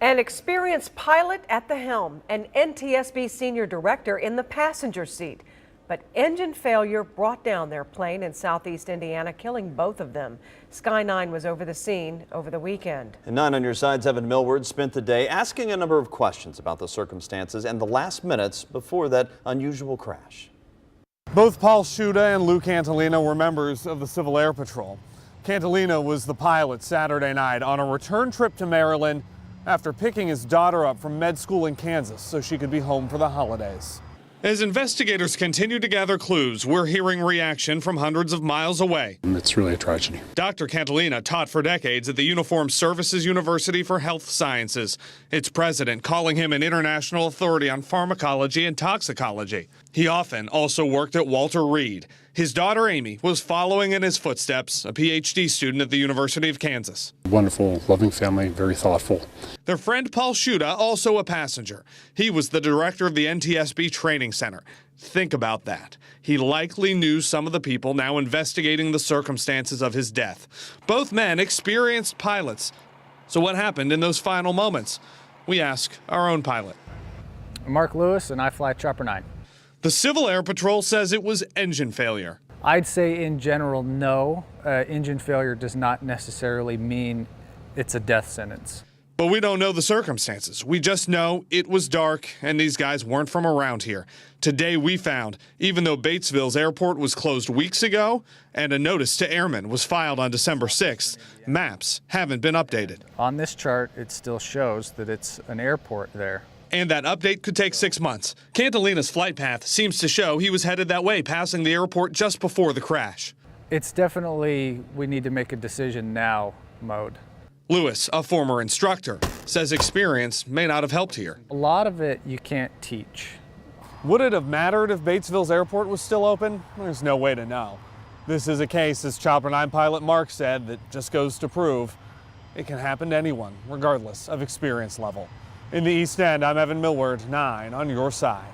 An experienced pilot at the helm, an NTSB senior director in the passenger seat. But engine failure brought down their plane in southeast Indiana, killing both of them. Sky 9 was over the scene over the weekend. And 9 on your side's Evan Millward spent the day asking a number of questions about the circumstances and the last minutes before that unusual crash. Both Paul Sciutta and Lou Cantilena were members of the Civil Air Patrol. Cantilena was the pilot Saturday night on a return trip to Maryland after picking his daughter up from med school in Kansas so she could be home for the holidays. As investigators continue to gather clues, we're hearing reaction from hundreds of miles away. It's really a tragedy. Dr. Cantilena taught for decades at the Uniformed Services University for Health Sciences. Its president calling him an international authority on pharmacology and toxicology. He often also worked at Walter Reed. His daughter Amy was following in his footsteps, a PhD student at the University of Kansas. Wonderful, loving family, very thoughtful. Their friend Paul Sciutta, also a passenger. He was the director of the NTSB Training Center. Think about that. He likely knew some of the people now investigating the circumstances of his death. Both men experienced pilots. So what happened in those final moments? We ask our own pilot. Mark Lewis, and I fly Chopper 9. The Civil Air Patrol says it was engine failure. I'd say in general, no. Engine failure does not necessarily mean it's a death sentence. But we don't know the circumstances. We just know it was dark and these guys weren't from around here. Today we found, even though Batesville's airport was closed weeks ago and a notice to airmen was filed on December 6th, maps haven't been updated. On this chart, it still shows that it's an airport there. And that update could take 6 months. Cantilena's flight path seems to show he was headed that way, passing the airport just before the crash. It's definitely, we need to make a decision now mode. Lewis, a former instructor, says experience may not have helped here. A lot of it you can't teach. Would it have mattered if Batesville's airport was still open? There's no way to know. This is a case, as Chopper 9 pilot Mark said, that just goes to prove it can happen to anyone, regardless of experience level. In the East End, I'm Evan Millward, 9 on your side.